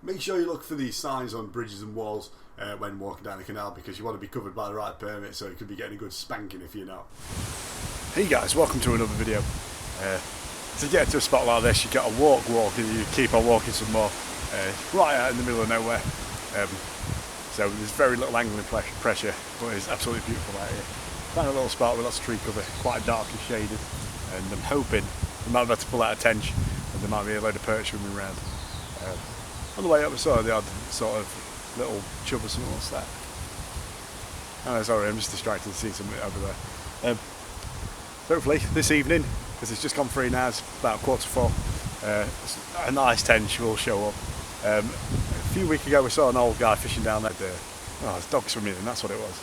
Make sure you look for these signs on bridges and walls when walking down the canal, because you want to be covered by the right permit, so you could be getting a good spanking if you're not. Hey guys, welcome to another video. To get to a spot like this, you got to walk and you keep on walking some more. Right out in the middle of nowhere. So there's very little angling pressure, but it's absolutely beautiful out here. Found a little spot with lots of tree cover, quite dark and shaded, and I'm hoping we might be able to pull out a tench and there might be a load of perch swimming around. On the way up I saw the odd sort of little chub or something. What's that? Oh, sorry, I'm just distracted to see something over there. Hopefully this evening, because it's just gone 3 now, it's about 3:45, a nice tench will show up. A few weeks ago we saw an old guy fishing down there. Oh, it's dog swimming in, that's what it was.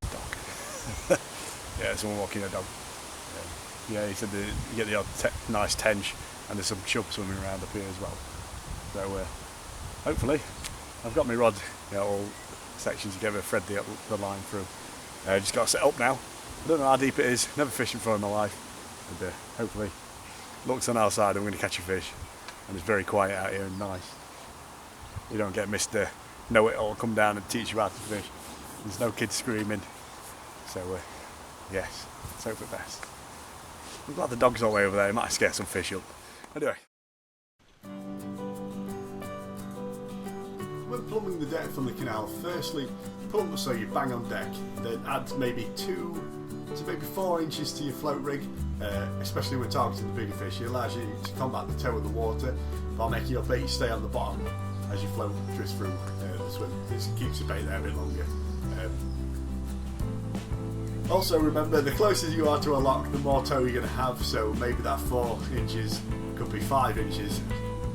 Dog. Yeah, someone walking a dog. Yeah, he said that you get the odd nice tench and there's some chub swimming around up here as well. So hopefully, I've got my rod, all sections together, thread the line through. Just got to set up now. I don't know how deep it is, never fished before in my life. And hopefully, looks on our side, I'm going to catch a fish. And it's very quiet out here and nice. You don't get Mr. Know-it-all come down and teach you how to fish. There's no kids screaming. So yes, let's hope for the best. I'm glad the dog's all the way over there, he might scare some fish up. Anyway. When plumbing the deck from the canal, firstly plumb so you bang on deck, then add maybe 2 to maybe 4 inches to your float rig, especially when targeting the bigger fish. It allows you to combat the toe of the water while making your bait stay on the bottom as your float drifts through the swim. This keeps your bait there a bit longer. Also remember, the closer you are to a lock, the more toe you're going to have, so maybe that 4 inches could be 5 inches,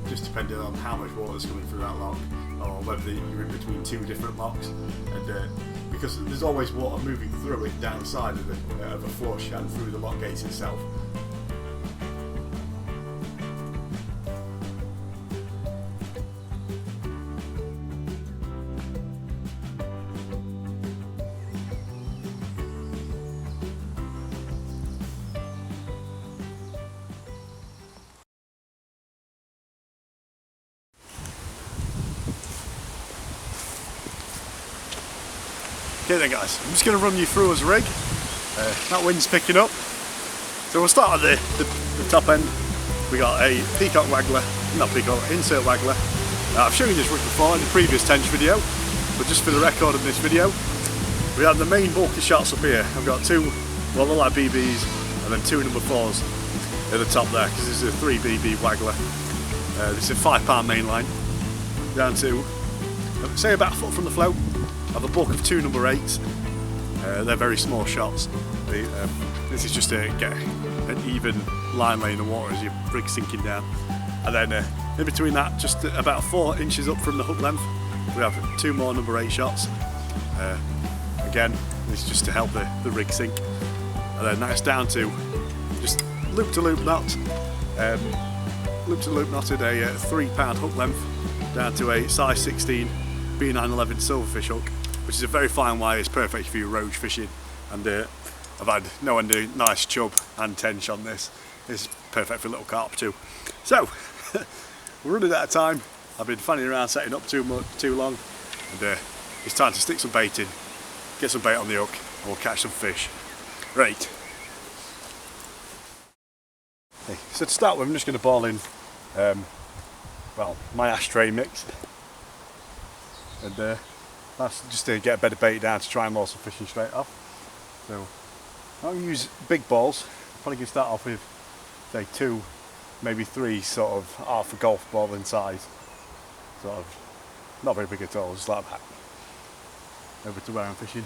just depending on how much water is coming through that lock, or whether you're in between 2 different locks. And because there's always water moving through it down the side of a flush and through the lock gates itself. Okay then guys, I'm just going to run you through his rig. That wind's picking up. So we'll start at the top end. We got a insert waggler. I've shown you this rig before in the previous tench video, but just for the record of this video, we have the main bulky shots up here. I've got 2, well, they're like BBs, and then 2 number 4s at the top there, because this is a 3 BB waggler. This is a 5-pound mainline, down to, say, about a foot from the float. I have a bulk of 2 number 8s. They're very small shots. This is just to get an even line lay in the water as your rig's sinking down. And then in between that, just about 4 inches up from the hook length, we have 2 more number 8 shots. Again, this is just to help the rig sink. And then that's down to just loop to loop knot. Loop to loop knotted a 3-pound hook length down to a size 16 B911 silverfish hook, which is a very fine wire. It's perfect for your roach fishing, and I've had no end of nice chub and tench on this. It's perfect for little carp too. So we're running out of time. I've been fanning around setting up too long, and it's time to stick some bait in, get some bait on the hook, and we'll catch some fish. Right. Okay, so to start with, I'm just going to ball in my ashtray mix. And that's just to get a bit of bait down to try and lure some fishing straight off. So I'll use big balls. Probably going to start off with, say, 2, maybe 3 sort of half a golf ball in size. Sort of not very big at all, just like that. Over to where I'm fishing.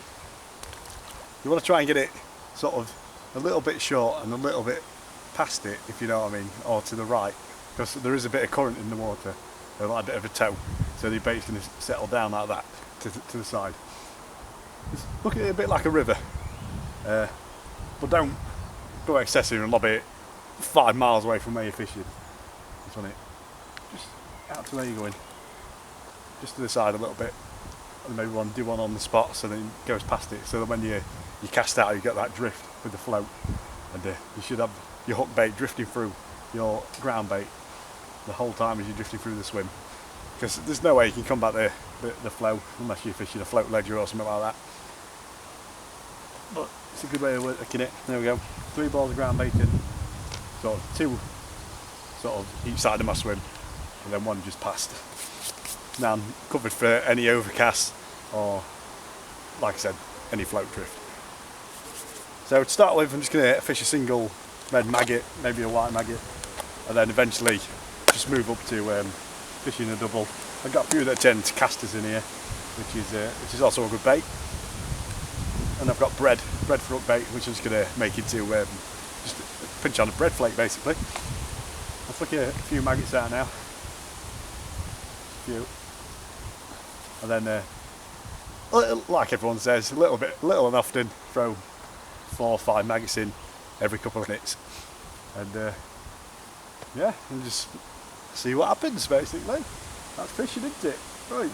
You want to try and get it sort of a little bit short and a little bit past it, if you know what I mean, or to the right, because there is a bit of current in the water. Like a bit of a toe, so the bait's going to settle down like that to the side. Just look at it a bit like a river, but don't go excessive and lob it 5 miles away from where you're fishing. Just on it, just out to where you're going, just to the side a little bit, and maybe do one on the spot so that it goes past it, so that when you cast out you get that drift with the float, and you should have your hook bait drifting through your ground bait the whole time as you're drifting through the swim, because there's no way you can combat the flow unless you're fishing a float ledger or something like that. But it's a good way of working it. There we go, 3 balls of ground bait in, so 2 sort of each side of my swim, and then 1 just past. Now I'm covered for any overcast or, like I said, any float drift. So to start with, I'm just going to fish a single red maggot, maybe a white maggot, and then eventually just move up to fishing a double. I've got a few that tend to casters in here, which is also a good bait. And I've got breadfruit bait, which I'm just going to make into just a pinch on a bread flake basically. I'll flick a few maggots out now. A few. And then, like everyone says, a little and often, throw 4 or 5 maggots in every couple of minutes, and yeah, and just see what happens basically. That's fishing, isn't it? Right.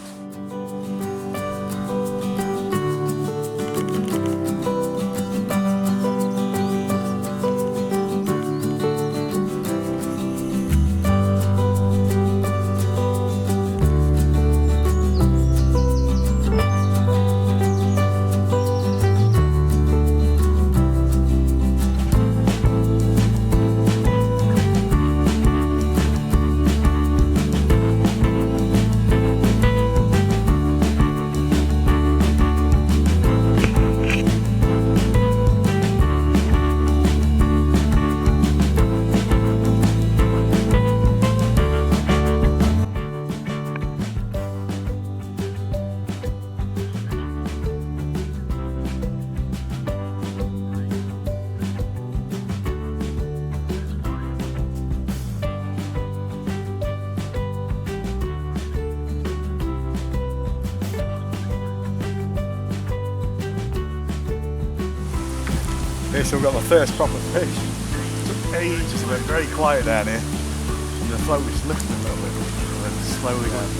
Okay, so we've got the first proper fish. It took ages, it went very quiet down here. And the float was lifting a little bit, and then slowly down.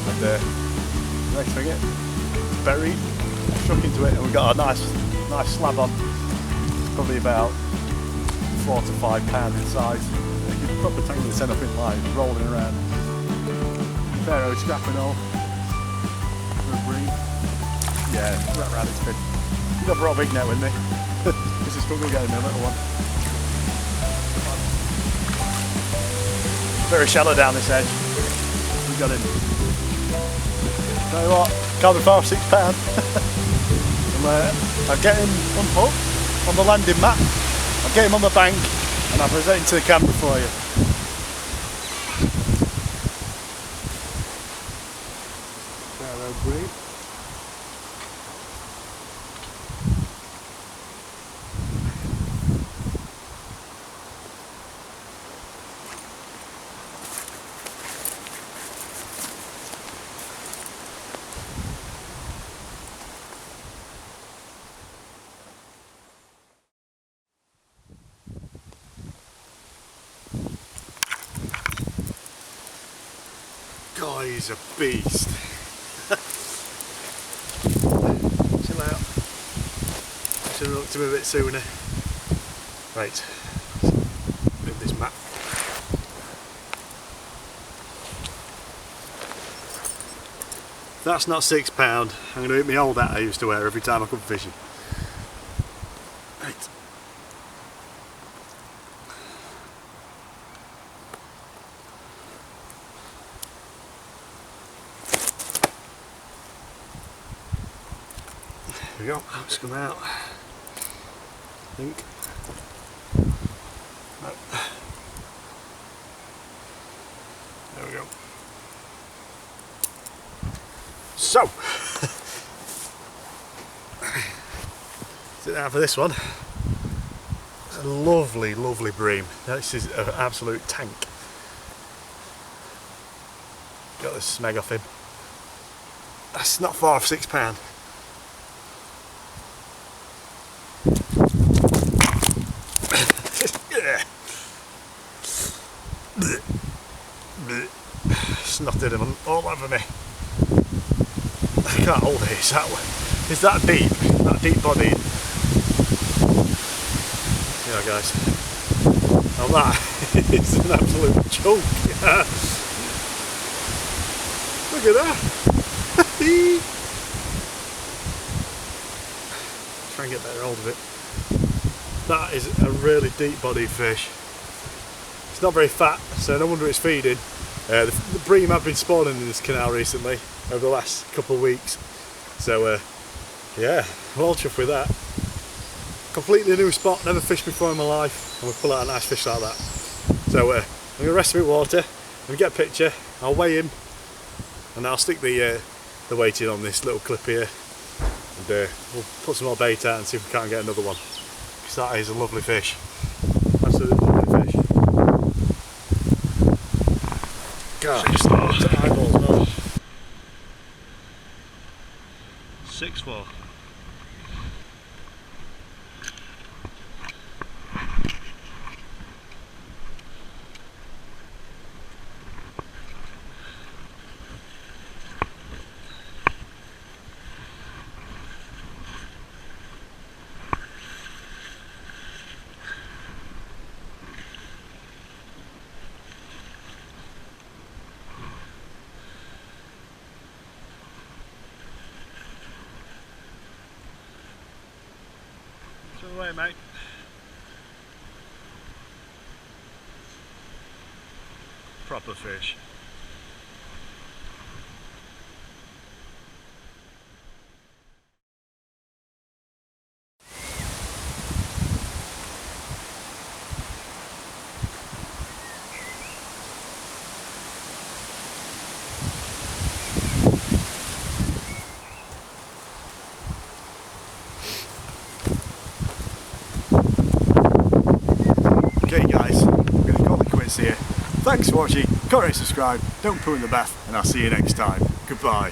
And next thing it's buried, struck into it, and we've got a nice slab on. Probably about 4 to 5 pounds in size. You can proper tangle this end up in line, rolling around. Pharaoh scrapping all. For a bream. Yeah, right around its fin. I think I brought a big net with me. This is struggle getting a little one. Very shallow down this edge. We got him. Tell you what, can't be far off £6. I'll get him unhooked on the landing mat. I'll get him on the bank and I'll present him to the camera for you. Bream. God, he's a beast. Chill out. Should have looked at him a bit sooner. Right, move this map. If that's not £6, I'm going to hit my old hat I used to wear every time I come fishing. Right. There we go, that's come out. I think. No. There we go. So, sit down for this one. It's a lovely, lovely bream. This is an absolute tank. Got this smeg off him. That's not far off £6. Snotted him all over me. I can't hold it, it's that deep body. Yeah guys, now that is an absolute joke. Look at that. Try and get better hold of it. That is a really deep bodied fish. It's not very fat, so no wonder it's feeding. The bream have been spawning in this canal recently, over the last couple of weeks. So yeah, well chuffed with that. Completely new spot, never fished before in my life, and we pull out a nice fish like that. So I'm going to rest him in water, and get a picture, I'll weigh him, and I'll stick the weight in on this little clip here, and we'll put some more bait out and see if we can't get another one. Because that is a lovely fish. Absolutely lovely fish. God, just eyeballs, no. 6'4". Swim away, mate. Proper fish. Okay guys, I'm going to call it quits here. Thanks for watching, comment and subscribe, don't poo in the bath, and I'll see you next time. Goodbye.